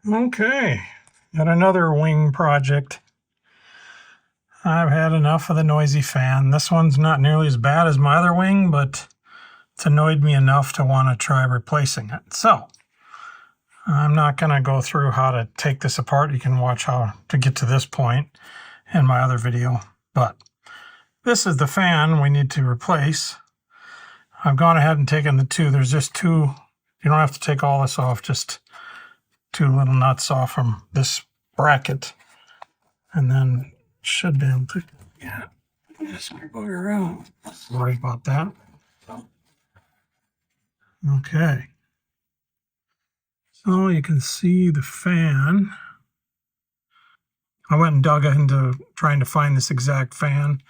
Okay, got another wing project. I've had enough of the noisy fan. This one's not nearly as bad as my other wing, but it's annoyed me enough to want to try replacing it. So I'm not going to go through how to take this apart. You can watch how to get to this point in my other video. But this is the fan we need to replace. I've gone ahead and taken the two. There's just two. You don't have to take all this off, just two little nuts off from this bracket. And then should be able to, yeah, just go around. Sorry about that. Okay. So you can see the fan. I went and dug into trying to find this exact fan,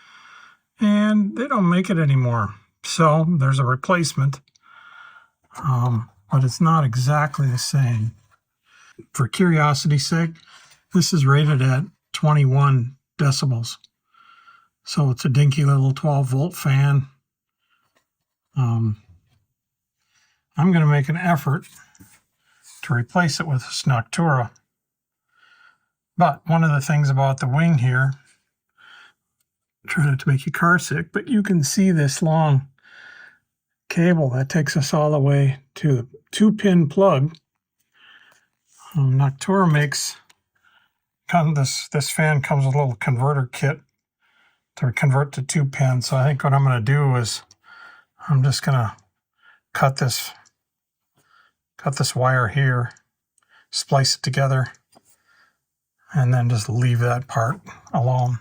and they don't make it anymore. So there's a replacement, but it's not exactly the same. For curiosity's sake, this is rated at 21 decibels. So it's a dinky little 12-volt fan. I'm going to make an effort to replace it with this Noctura. But one of the things about the wing here, try not to make you car sick, but you can see this long cable that takes us all the way to the 2-pin plug. Noctura makes, this fan comes with a little converter kit to convert to 2-pin. So I think what I'm going to do is I'm just going to cut this wire here, splice it together, and then just leave that part alone.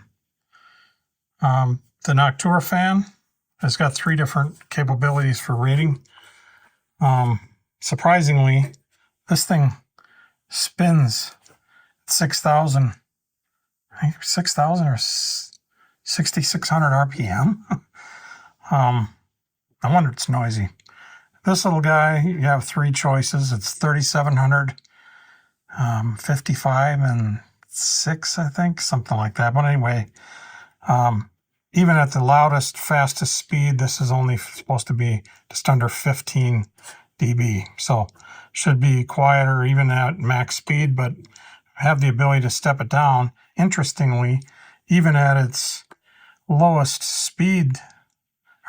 The Noctura fan has got 3 different capabilities for reading. Surprisingly, this thing spins 6,000, I think 6,000 or 6,600 RPM. No wonder it's noisy. This little guy, you have 3 choices. It's 3,700, 55, and 6, I think, something like that. But anyway, even at the loudest, fastest speed, this is only supposed to be just under 15 dB. So should be quieter even at max speed, but have the ability to step it down. Interestingly, even at its lowest speed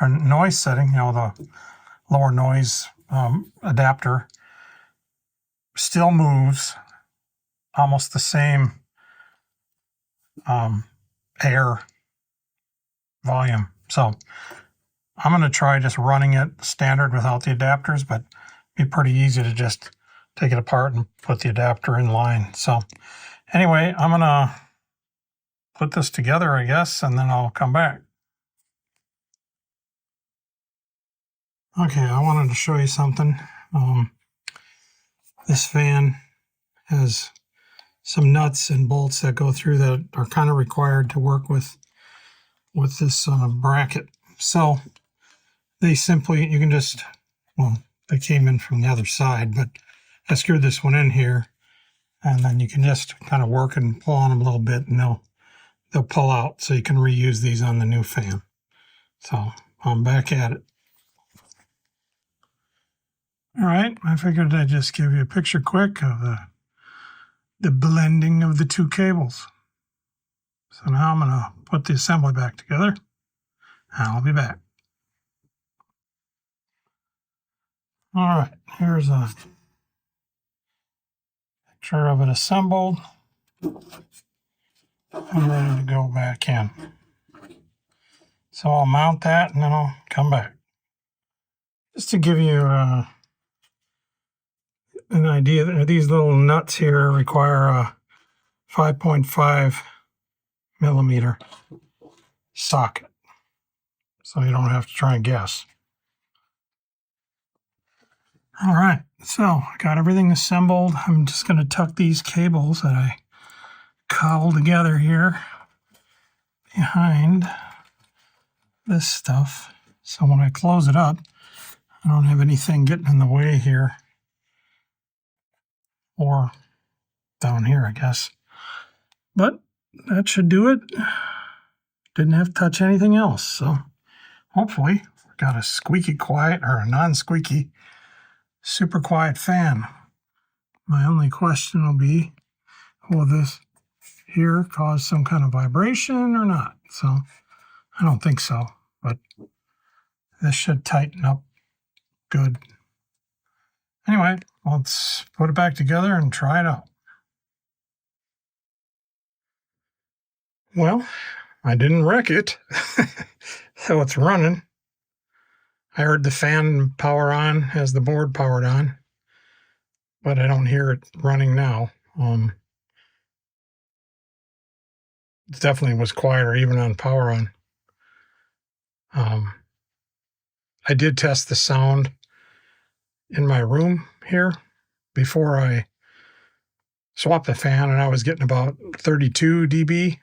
or noise setting, the lower noise adapter, still moves almost the same air volume. So I'm going to try just running it standard without the adapters, but it'd be pretty easy to just take it apart and put the adapter in line. So anyway, I'm going to put this together, I guess, and then I'll come back. Okay, I wanted to show you something. This fan has some nuts and bolts that go through that are kind of required to work with this bracket. So they simply, you can just, well, they came in from the other side, but I screwed this one in here, and then you can just kind of work and pull on them a little bit, and they'll pull out, so you can reuse these on the new fan. So I'm back at it. All right, I figured I'd just give you a picture quick of the blending of the 2 cables. So now I'm going to put the assembly back together, and I'll be back. All right, here's a picture of it assembled. I'm ready to go back in. So I'll mount that and then I'll come back. Just to give you an idea, these little nuts here require a 5.5 millimeter socket. So you don't have to try and guess. All right, so I got everything assembled. I'm just going to tuck these cables that I cobbled together here behind this stuff. So when I close it up, I don't have anything getting in the way here, or down here, I guess. But that should do it. Didn't have to touch anything else. So hopefully we got a squeaky quiet, or a non-squeaky, super quiet fan. My only question will be, will this here cause some kind of vibration or not? So I don't think so, but this should tighten up good. Anyway, let's put it back together and try it out. Well, I didn't wreck it, so it's running. I heard the fan power on as the board powered on, but I don't hear it running now. It definitely was quieter even on power on. I did test the sound in my room here before I swapped the fan, and I was getting about 32 dB.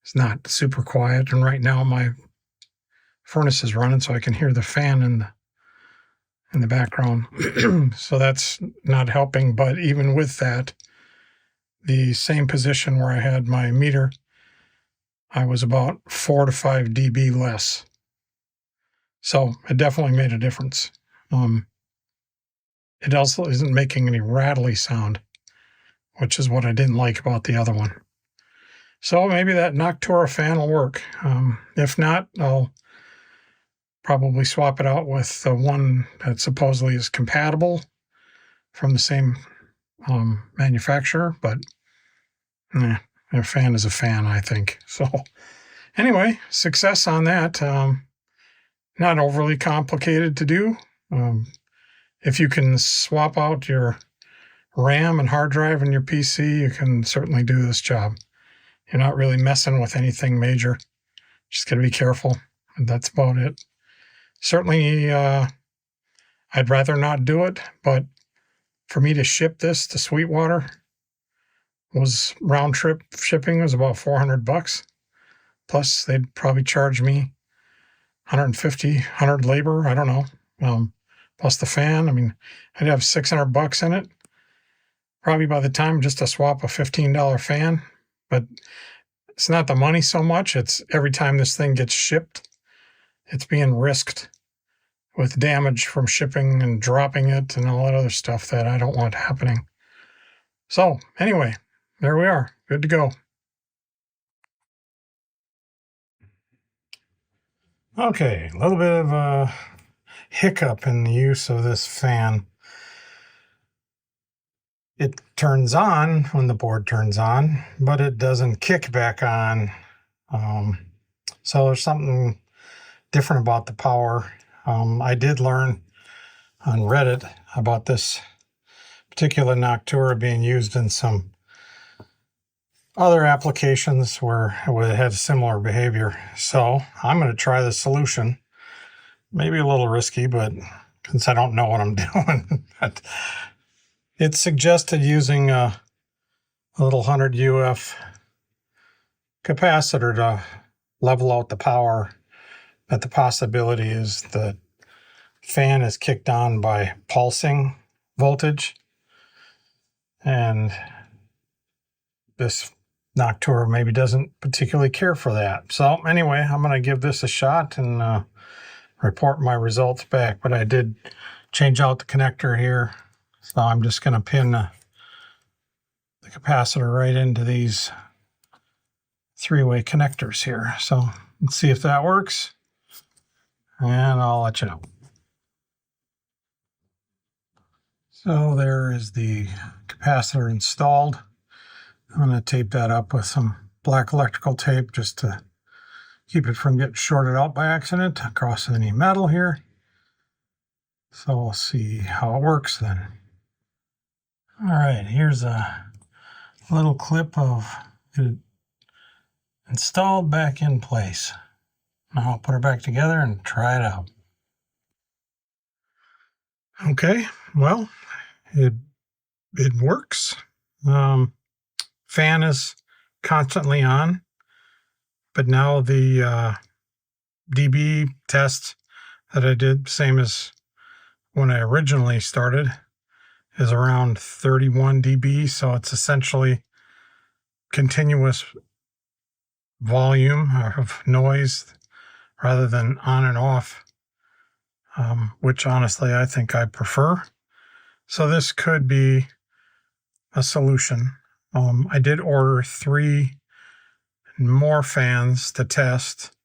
It's not super quiet, and right now my furnace is running, so I can hear the fan in the background. So that's not helping, but even with that, the same position where I had my meter, I was about 4 to 5 dB less. So it definitely made a difference. It also isn't making any rattly sound, which is what I didn't like about the other one. So maybe that Noctura fan will work. If not, I'll probably swap it out with the one that supposedly is compatible from the same manufacturer, but a fan is a fan, I think. So anyway, success on that. Not overly complicated to do. If you can swap out your RAM and hard drive in your PC, you can certainly do this job. You're not really messing with anything major. Just got to be careful. And that's about it. Certainly, I'd rather not do it, but for me to ship this to Sweetwater was round trip shipping was about $400. Plus, they'd probably charge me 150, 100 labor. I don't know. Plus the fan. I mean, I'd have $600 in it. Probably by the time just to swap a $15 fan. But it's not the money so much. It's every time this thing gets shipped, it's being risked with damage from shipping and dropping it and all that other stuff that I don't want happening. So anyway, there we are. Good to go. Okay, a little bit of a hiccup in the use of this fan. It turns on when the board turns on, but it doesn't kick back on. So there's something different about the power. I did learn on Reddit about this particular Noctura being used in some other applications where it had similar behavior. So I'm going to try the solution. Maybe a little risky, but since I don't know what I'm doing. But it suggested using a little 100 UF capacitor to level out the power. But the possibility is the fan is kicked on by pulsing voltage, and this Noctura maybe doesn't particularly care for that. So anyway, I'm going to give this a shot and report my results back. But I did change out the connector here, so I'm just going to pin the capacitor right into these three-way connectors here. So let's see if that works, and I'll let you know. So there is the capacitor installed. I'm going to tape that up with some black electrical tape just to keep it from getting shorted out by accident across any metal here. So we'll see how it works then. All right, here's a little clip of it installed back in place. Now I'll put her back together and try it out. Okay, well, it works. Fan is constantly on, but now the dB test that I did, same as when I originally started, is around 31 dB, so it's essentially continuous volume of noise rather than on and off, which honestly I think I prefer. So this could be a solution. I did order 3 more fans to test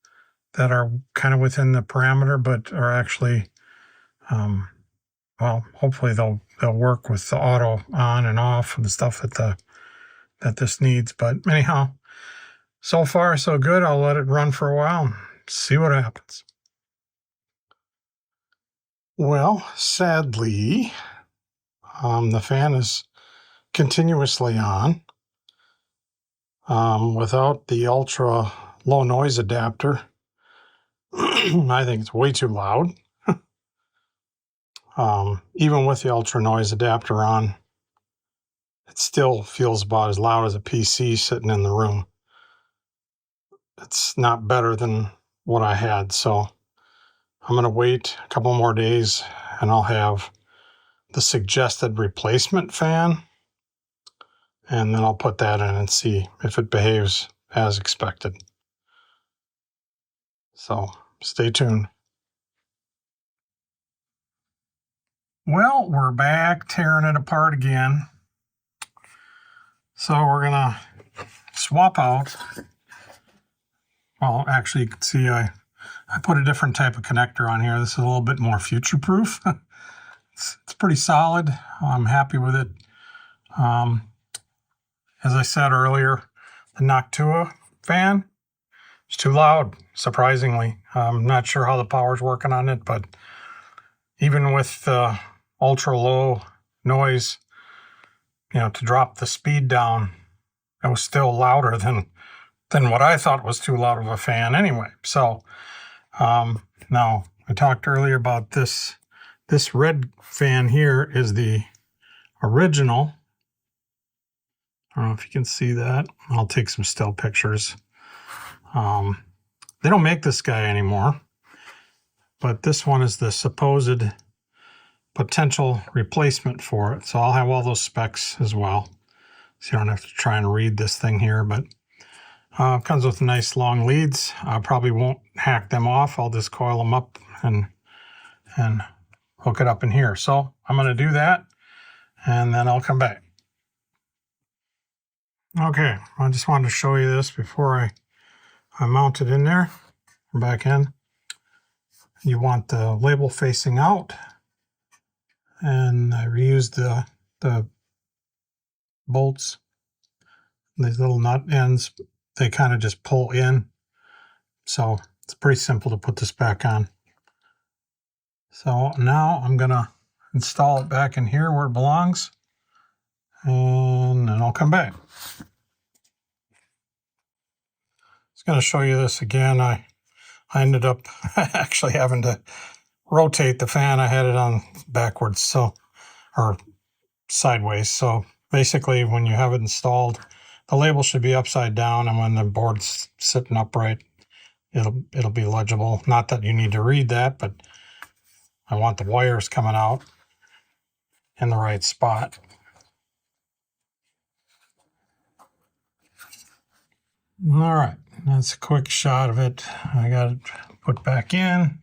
that are kind of within the parameter, but are actually, well, hopefully they'll work with the auto on and off and the stuff that this needs. But anyhow, so far so good. I'll let it run for a while and see what happens. Well, sadly, the fan is continuously on without the ultra low noise adapter. I think it's way too loud. Even with the ultra noise adapter on, it still feels about as loud as a PC sitting in the room. It's not better than what I had, so I'm going to wait a couple more days and I'll have the suggested replacement fan, and then I'll put that in and see if it behaves as expected. So stay tuned. Well, we're back tearing it apart again. So we're gonna swap out. Well, actually, you can see I put a different type of connector on here. This is a little bit more future-proof. It's pretty solid. I'm happy with it. As I said earlier, the Noctua fan is too loud, surprisingly. I'm not sure how the power's working on it, but even with the ultra low noise, to drop the speed down, it was still louder than what I thought was too loud of a fan anyway. So now I talked earlier about this red fan here is the original. I don't know if you can see that. I'll take some still pictures. They don't make this guy anymore, but this one is the supposed potential replacement for it. So I'll have all those specs as well, so you don't have to try and read this thing here, but it comes with nice long leads. I probably won't hack them off. I'll just coil them up and hook it up in here. So I'm going to do that, and then I'll come back. Okay, I just wanted to show you this before I mount it in there, back in. You want the label facing out, and I reused the bolts. These little nut ends, they kind of just pull in. So it's pretty simple to put this back on. So now I'm gonna install it back in here where it belongs, and then I'll come back. Just gonna show you this again. I ended up actually having to rotate the fan. I had it on backwards, or sideways. So basically, when you have it installed, the label should be upside down, and when the board's sitting upright, it'll be legible. Not that you need to read that, but I want the wires coming out in the right spot. All right, that's a quick shot of it. I got it put back in.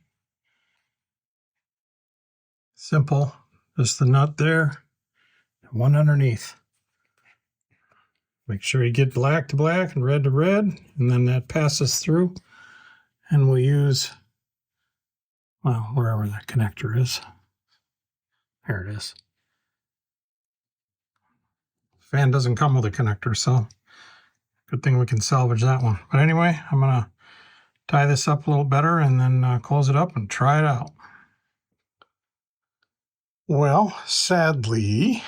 Simple, just the nut there, one underneath. Make sure you get black to black and red to red, and then that passes through. And we'll use, well, wherever that connector is. There it is. Fan doesn't come with a connector, so good thing we can salvage that one. But anyway, I'm gonna tie this up a little better and then close it up and try it out. Well, sadly,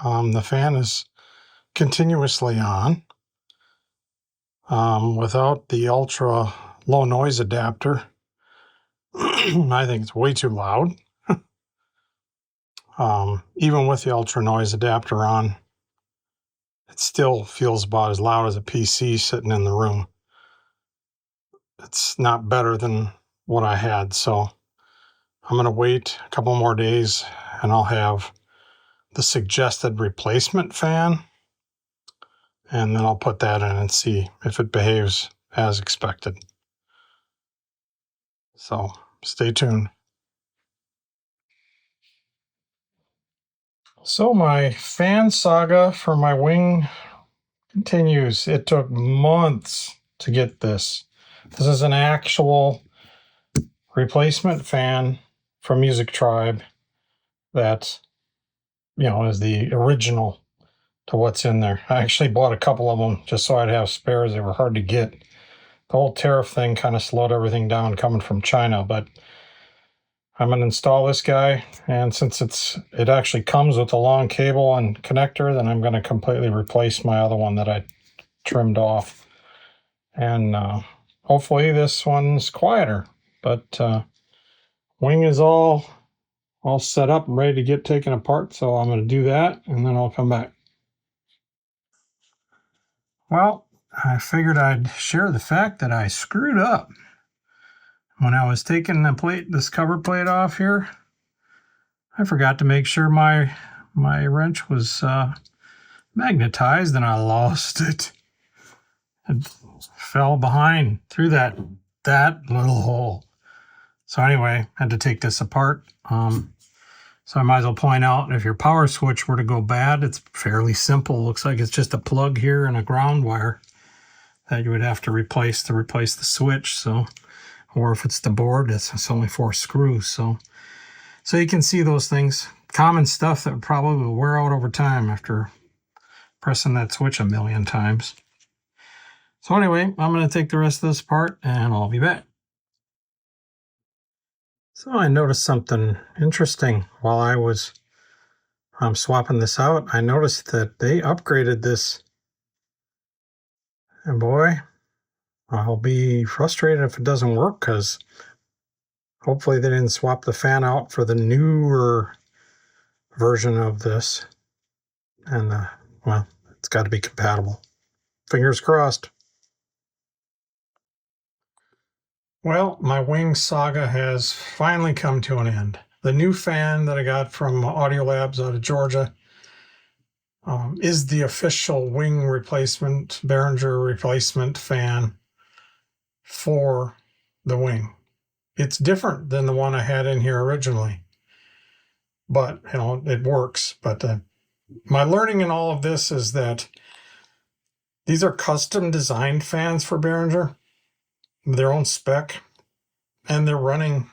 the fan is continuously on without the ultra low noise adapter. I think it's way too loud. Even with the ultra noise adapter on, it still feels about as loud as a PC sitting in the room. It's not better than what I had, so I'm going to wait a couple more days and I'll have the suggested replacement fan, and then I'll put that in and see if it behaves as expected. So stay tuned. So my fan saga for my wing continues. It took months to get this. This is an actual replacement fan from Music Tribe that, is the original to what's in there. I actually bought a couple of them just so I'd have spares. They were hard to get. The whole tariff thing kind of slowed everything down coming from China, but I'm going to install this guy, and since it actually comes with a long cable and connector, then I'm going to completely replace my other one that I trimmed off. And hopefully this one's quieter, but wing is all set up and ready to get taken apart, so I'm going to do that, and then I'll come back. Well, I figured I'd share the fact that I screwed up. When I was taking this cover plate off here, I forgot to make sure my wrench was magnetized, and I lost it. It fell behind through that little hole. So anyway, I had to take this apart. So I might as well point out, if your power switch were to go bad, it's fairly simple. Looks like it's just a plug here and a ground wire that you would have to replace the switch. So, or if it's the board, it's only 4 screws. So you can see those things, common stuff that probably will wear out over time after pressing that switch a million times. So anyway, I'm going to take the rest of this apart and I'll be back. So I noticed something interesting while I was swapping this out. I noticed that they upgraded this, and boy, I'll be frustrated if it doesn't work, because hopefully they didn't swap the fan out for the newer version of this, and well, it's got to be compatible. Fingers crossed. Well, my wing saga has finally come to an end. The new fan that I got from Audio Labs out of Georgia is the official wing replacement, Behringer replacement fan for the wing. It's different than the one I had in here originally, but it works. But my learning in all of this is that these are custom designed fans for Behringer, their own spec, and they're running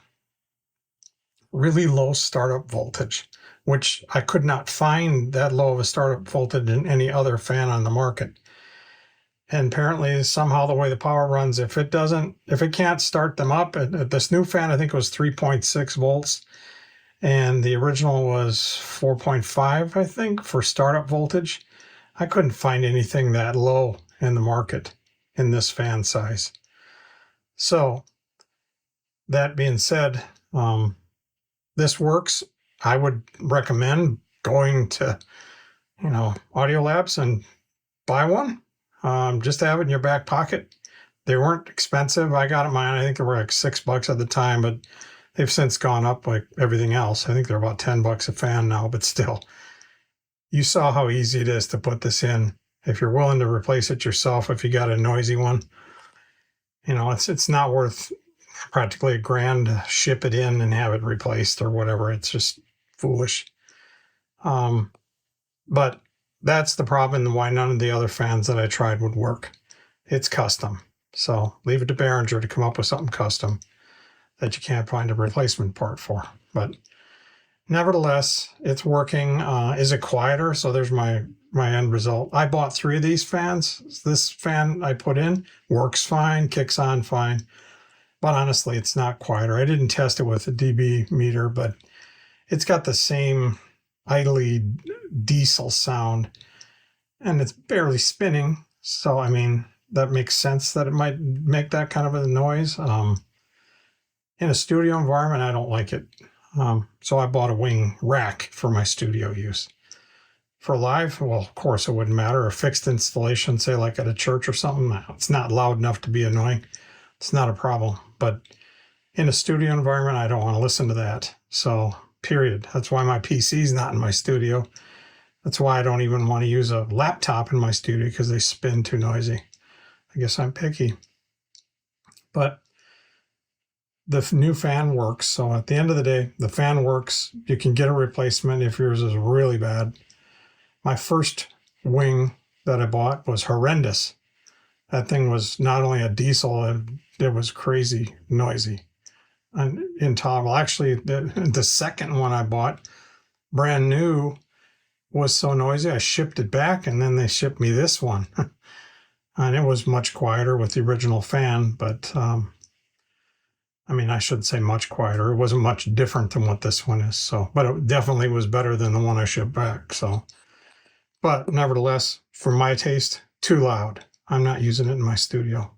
really low startup voltage, which I could not find that low of a startup voltage in any other fan on the market. And apparently somehow the way the power runs, if it can't start them up, this new fan, I think it was 3.6 volts, and the original was 4.5, I think, for startup voltage. I couldn't find anything that low in the market in this fan size. So that being said, this works. I would recommend going to, Audio Labs and buy one. Just to have it in your back pocket. They weren't expensive. I got mine, I think they were like $6 at the time, but they've since gone up like everything else. I think they're about $10 a fan now, but still. You saw how easy it is to put this in. If you're willing to replace it yourself, if you got a noisy one, it's not worth practically $1,000 to ship it in and have it replaced or whatever. It's just foolish. But that's the problem and why none of the other fans that I tried would work. It's custom. So leave it to Behringer to come up with something custom that you can't find a replacement part for. But nevertheless, it's working. Is it quieter? So there's my end result. I bought 3 of these fans. This fan I put in works fine, kicks on fine. But honestly, it's not quieter. I didn't test it with a dB meter, but it's got the same idly diesel sound, and it's barely spinning. So, I mean, that makes sense that it might make that kind of a noise. In a studio environment, I don't like it. So I bought a wing rack for my studio use. For live, well, of course, it wouldn't matter. A fixed installation, say like at a church or something, it's not loud enough to be annoying. It's not a problem. But in a studio environment, I don't want to listen to that. So, period. That's why my PC's not in my studio. That's why I don't even want to use a laptop in my studio, because they spin too noisy. I guess I'm picky. But the new fan works. So at the end of the day, the fan works. You can get a replacement if yours is really bad. My first wing that I bought was horrendous. That thing was not only a diesel, it was crazy noisy and intolerable. Actually, the second one I bought, brand new, was so noisy I shipped it back, and then they shipped me this one. And it was much quieter with the original fan, but I mean, I shouldn't say much quieter. It wasn't much different than what this one is. So, but it definitely was better than the one I shipped back. So, but nevertheless, for my taste, too loud. I'm not using it in my studio.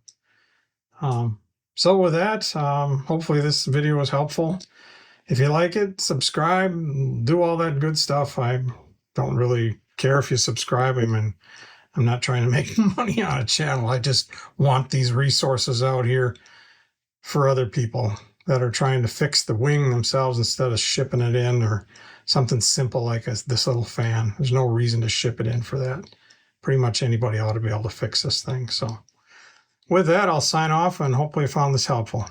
So with that, hopefully this video was helpful. If you like it, subscribe, do all that good stuff. I don't really care if you subscribe. I mean, I'm not trying to make money on a channel. I just want these resources out here for other people that are trying to fix the wing themselves instead of shipping it in, or something simple like this little fan. There's no reason to ship it in for that. Pretty much anybody ought to be able to fix this thing. So with that, I'll sign off, and hopefully you found this helpful.